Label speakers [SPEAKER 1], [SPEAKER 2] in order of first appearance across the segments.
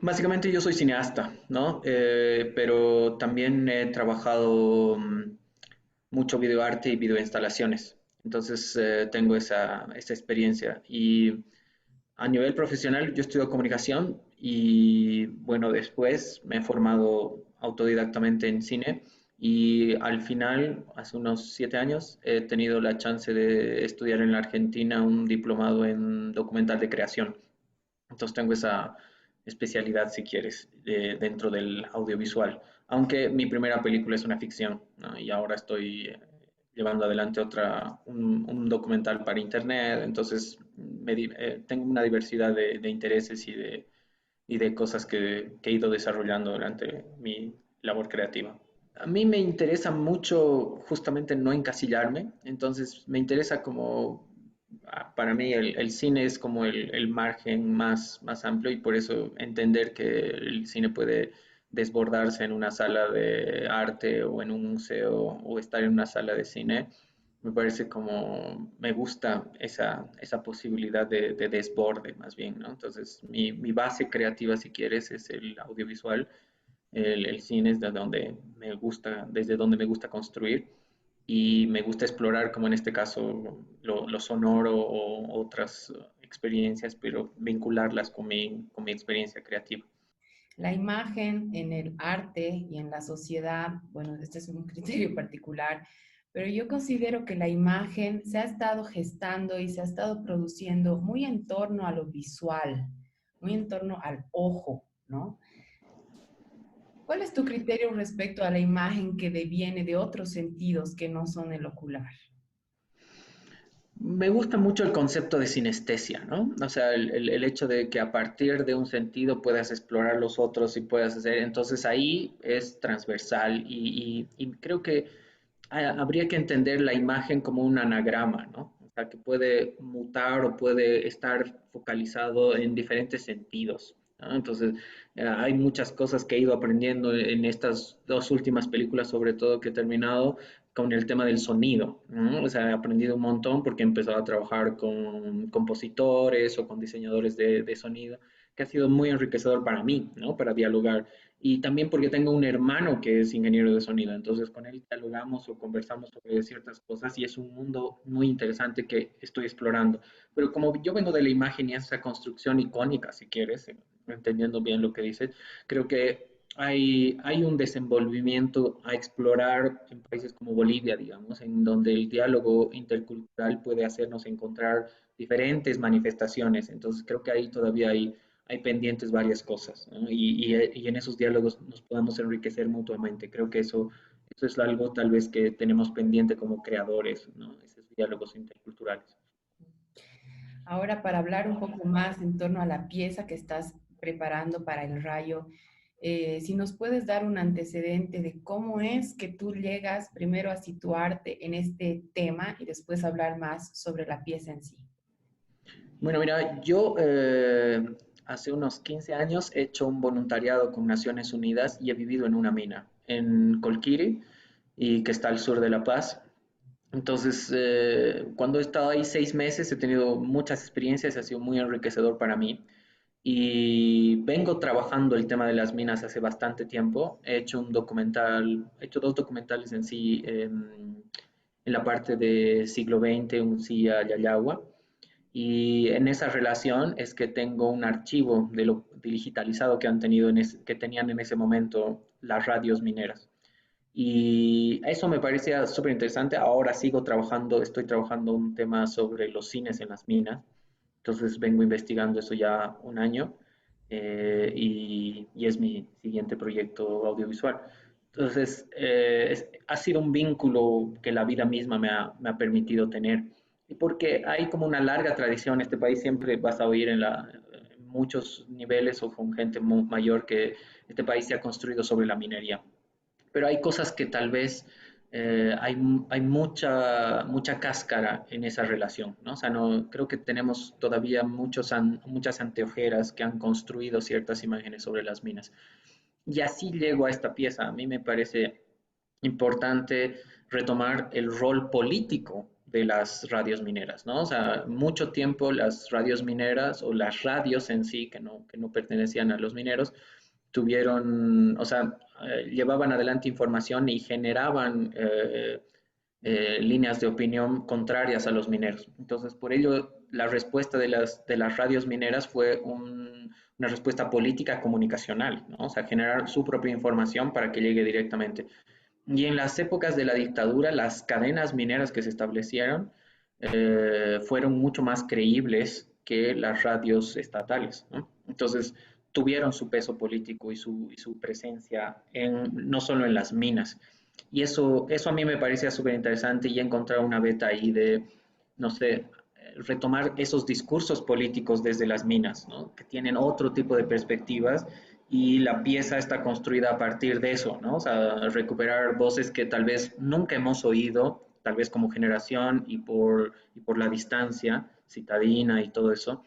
[SPEAKER 1] Básicamente yo soy cineasta, ¿no? Pero también he trabajado mucho videoarte y videoinstalaciones. Entonces tengo esa experiencia. Y a nivel profesional yo estudio comunicación y bueno, después me he formado autodidactamente en cine y al final, hace unos 7 años, he tenido la chance de estudiar en la Argentina un diplomado en documental de creación. Entonces tengo esa especialidad, si quieres, dentro del audiovisual. Aunque mi primera película es una ficción, ¿no? Y ahora estoy llevando adelante un documental para internet. Entonces tengo una diversidad de intereses y de cosas que he ido desarrollando durante mi labor creativa. A mí me interesa mucho justamente no encasillarme, entonces me interesa como, para mí el cine es como el margen más amplio y por eso entender que el cine puede desbordarse en una sala de arte o en un museo o estar en una sala de cine, me parece como, me gusta esa posibilidad de desborde más bien, ¿no? Entonces mi base creativa, si quieres, es el audiovisual. El cine es desde donde me gusta construir y me gusta explorar, como en este caso, lo sonoro o otras experiencias, pero vincularlas con mi experiencia creativa.
[SPEAKER 2] La imagen en el arte y en la sociedad, bueno, este es un criterio particular, pero yo considero que la imagen se ha estado gestando y se ha estado produciendo muy en torno a lo visual, muy en torno al ojo, ¿no? ¿Cuál es tu criterio respecto a la imagen que deviene de otros sentidos que no son el ocular?
[SPEAKER 1] Me gusta mucho el concepto de sinestesia, ¿no? O sea, el hecho de que a partir de un sentido puedas explorar los otros y puedas hacer, entonces ahí es transversal y creo que habría que entender la imagen como un anagrama, ¿no? O sea, que puede mutar o puede estar focalizado en diferentes sentidos, ¿no? Entonces, hay muchas cosas que he ido aprendiendo en estas dos últimas películas, sobre todo que he terminado con el tema del sonido, ¿no? O sea, he aprendido un montón porque he empezado a trabajar con compositores o con diseñadores de sonido, que ha sido muy enriquecedor para mí, ¿no? Para dialogar y también porque tengo un hermano que es ingeniero de sonido, entonces con él dialogamos o conversamos sobre ciertas cosas y es un mundo muy interesante que estoy explorando. Pero como yo vengo de la imagen y esa construcción icónica, si quieres, entendiendo bien lo que dices, creo que hay un desenvolvimiento a explorar en países como Bolivia, digamos, en donde el diálogo intercultural puede hacernos encontrar diferentes manifestaciones. Entonces creo que ahí todavía hay pendientes varias cosas, ¿no? Y en esos diálogos nos podemos enriquecer mutuamente. Creo que eso es algo tal vez que tenemos pendiente como creadores, ¿no? Esos diálogos interculturales.
[SPEAKER 2] Ahora, para hablar un poco más en torno a la pieza que estás preparando para el Rayo, si nos puedes dar un antecedente de cómo es que tú llegas primero a situarte en este tema y después hablar más sobre la pieza en sí.
[SPEAKER 1] Bueno, mira, yo hace unos 15 años he hecho un voluntariado con Naciones Unidas y he vivido en una mina, en Colquiri, y que está al sur de La Paz. Entonces, cuando he estado ahí 6 meses, he tenido muchas experiencias, ha sido muy enriquecedor para mí. Y vengo trabajando el tema de las minas hace bastante tiempo. He hecho dos documentales en sí, en la parte de siglo XX, un CIA Yayagua. Y en esa relación es que tengo un archivo de lo digitalizado que que tenían en ese momento las radios mineras. Y eso me parecía súper interesante. Ahora estoy trabajando un tema sobre los cines en las minas. Entonces vengo investigando eso ya un año y es mi siguiente proyecto audiovisual. Entonces ha sido un vínculo que la vida misma me ha permitido tener. Y porque hay como una larga tradición, en este país siempre vas a oír en muchos niveles o con gente mayor que este país se ha construido sobre la minería, pero hay cosas que tal vez hay mucha cáscara en esa relación, ¿no? O sea, no, creo que tenemos todavía muchas anteojeras que han construido ciertas imágenes sobre las minas. Y así llego a esta pieza. A mí me parece importante retomar el rol político de las radios mineras, ¿no? O sea, mucho tiempo las radios mineras o las radios en sí, que no pertenecían a los mineros, tuvieron, o sea, llevaban adelante información y generaban líneas de opinión contrarias a los mineros. Entonces, por ello, la respuesta de las radios mineras fue una respuesta política comunicacional, ¿no? O sea, generar su propia información para que llegue directamente. Y en las épocas de la dictadura, las cadenas mineras que se establecieron fueron mucho más creíbles que las radios estatales, ¿no? Entonces, tuvieron su peso político y su presencia no solo en las minas. Y eso a mí me parecía súper interesante y he encontrado una beta ahí de, no sé, retomar esos discursos políticos desde las minas, ¿no? Que tienen otro tipo de perspectivas y la pieza está construida a partir de eso, ¿no? O sea, recuperar voces que tal vez nunca hemos oído, tal vez como generación y por la distancia citadina y todo eso,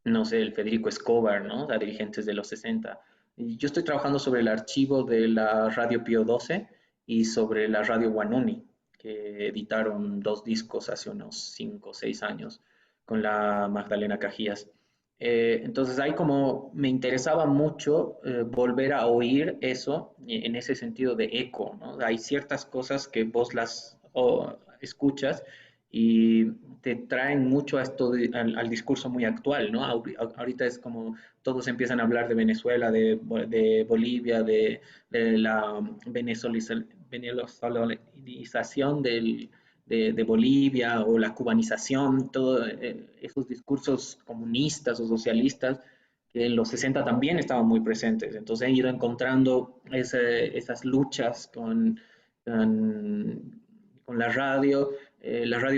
[SPEAKER 1] no sé, el Federico Escobar, ¿no? A dirigentes de los 60. Y yo estoy trabajando sobre el archivo de la Radio Pío 12 y sobre la Radio Guanuni, que editaron dos discos hace unos 5 o 6 años con la Magdalena Cajías. Entonces ahí como me interesaba mucho volver a oír eso en ese sentido de eco, ¿no? Hay ciertas cosas que vos las escuchas y te traen mucho a esto al discurso muy actual, ¿no? Ahorita es como todos empiezan a hablar de Venezuela, de Bolivia, de la venezolanización de Bolivia o la cubanización, todos esos discursos comunistas o socialistas que en los 60 también estaban muy presentes. Entonces he ido encontrando esas luchas con, con la radio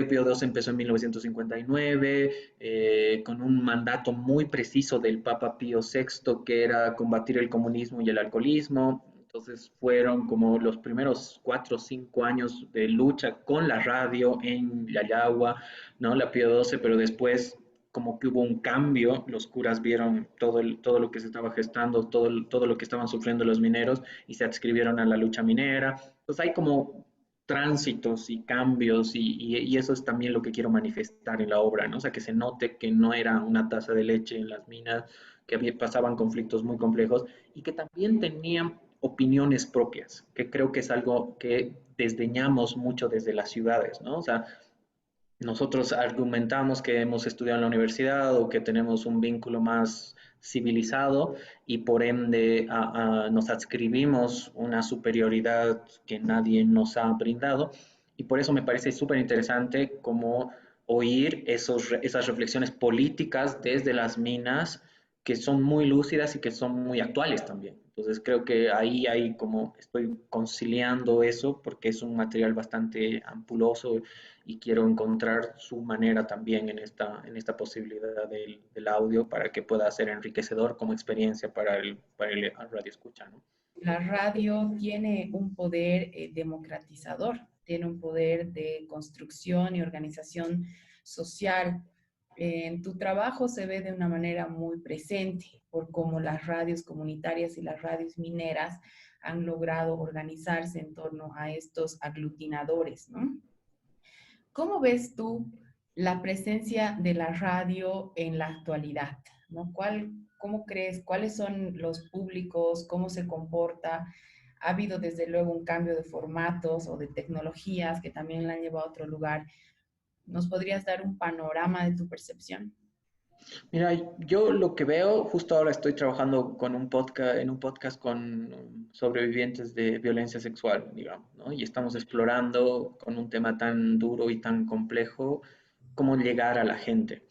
[SPEAKER 1] Pío II empezó en 1959 con un mandato muy preciso del Papa Pío VI que era combatir el comunismo y el alcoholismo. Entonces fueron como los primeros 4 o 5 años de lucha con la radio en Yayagua, ¿no? La Pío XII, pero después como que hubo un cambio, los curas vieron todo lo que se estaba gestando, todo lo que estaban sufriendo los mineros y se adscribieron a la lucha minera. Entonces hay como tránsitos y cambios y eso es también lo que quiero manifestar en la obra, ¿no? O sea, que se note que no era una taza de leche en las minas, que pasaban conflictos muy complejos y que también tenían opiniones propias, que creo que es algo que desdeñamos mucho desde las ciudades, ¿no? O sea, nosotros argumentamos que hemos estudiado en la universidad o que tenemos un vínculo más civilizado y por ende nos adscribimos una superioridad que nadie nos ha brindado y por eso me parece súper interesante como oír esas reflexiones políticas desde las minas que son muy lúcidas y que son muy actuales también. Entonces creo que ahí hay como estoy conciliando eso porque es un material bastante ampuloso y quiero encontrar su manera también en esta posibilidad del audio para que pueda ser enriquecedor como experiencia para el radio escucha, ¿no?
[SPEAKER 2] La radio tiene un poder democratizador, tiene un poder de construcción y organización social. En tu trabajo se ve de una manera muy presente por cómo las radios comunitarias y las radios mineras han logrado organizarse en torno a estos aglutinadores, ¿no? ¿Cómo ves tú la presencia de la radio en la actualidad? ¿No? ¿Cómo crees? ¿Cuáles son los públicos? ¿Cómo se comporta? Ha habido desde luego un cambio de formatos o de tecnologías que también la han llevado a otro lugar. ¿Nos podrías dar un panorama de tu percepción?
[SPEAKER 1] Mira, yo lo que veo, justo ahora estoy trabajando en un podcast con sobrevivientes de violencia sexual, digamos, ¿no? Y estamos explorando con un tema tan duro y tan complejo cómo llegar a la gente.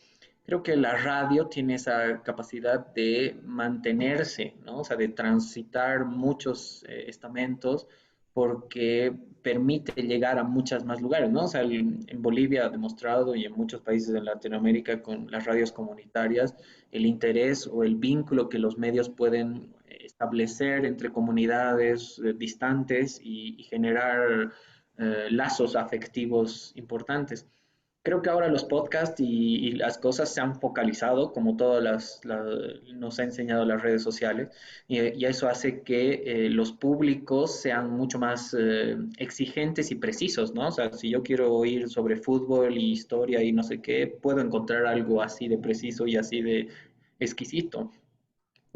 [SPEAKER 1] Creo que la radio tiene esa capacidad de mantenerse, ¿no? O sea, de transitar muchos estamentos porque permite llegar a muchas más lugares, ¿no? O sea, en Bolivia ha demostrado y en muchos países de Latinoamérica con las radios comunitarias el interés o el vínculo que los medios pueden establecer entre comunidades distantes y generar lazos afectivos importantes. Creo que ahora los podcasts y las cosas se han focalizado, como todas nos ha enseñado las redes sociales, y eso hace que los públicos sean mucho más exigentes y precisos, ¿no? O sea, si yo quiero oír sobre fútbol y historia y no sé qué, puedo encontrar algo así de preciso y así de exquisito.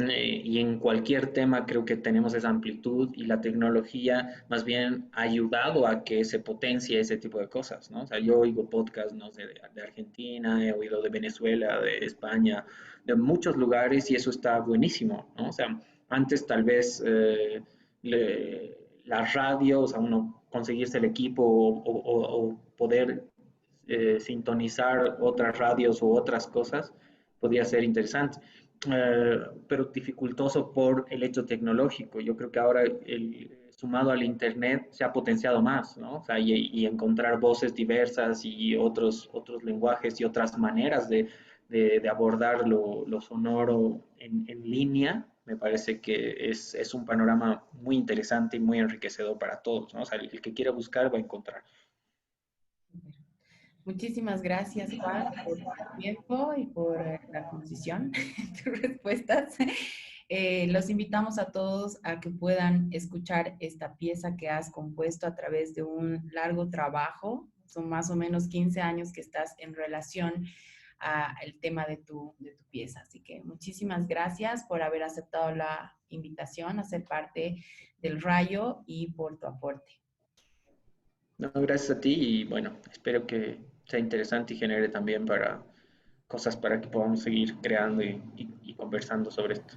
[SPEAKER 1] Y en cualquier tema creo que tenemos esa amplitud y la tecnología más bien ha ayudado a que se potencie ese tipo de cosas, ¿no? O sea, yo oigo podcasts, no sé, de Argentina, he oído de Venezuela, de España, de muchos lugares y eso está buenísimo, ¿no? O sea, antes tal vez la radio, o sea, uno conseguirse el equipo o poder sintonizar otras radios u otras cosas podría ser interesante, pero dificultoso por el hecho tecnológico. Yo creo que ahora, sumado al Internet, se ha potenciado más, ¿no? O sea, y encontrar voces diversas y otros lenguajes y otras maneras de abordar lo sonoro en línea, me parece que es un panorama muy interesante y muy enriquecedor para todos, ¿no? O sea, el que quiera buscar va a encontrar.
[SPEAKER 2] Muchísimas gracias, Juan, por tu tiempo y por la concisión de tus respuestas. Los invitamos a todos a que puedan escuchar esta pieza que has compuesto a través de un largo trabajo. Son más o menos 15 años que estás en relación al tema de tu pieza. Así que muchísimas gracias por haber aceptado la invitación a ser parte del Rayo y por tu aporte.
[SPEAKER 1] No, gracias a ti y bueno, espero que sea interesante y genere también para cosas para que podamos seguir creando y conversando sobre esto.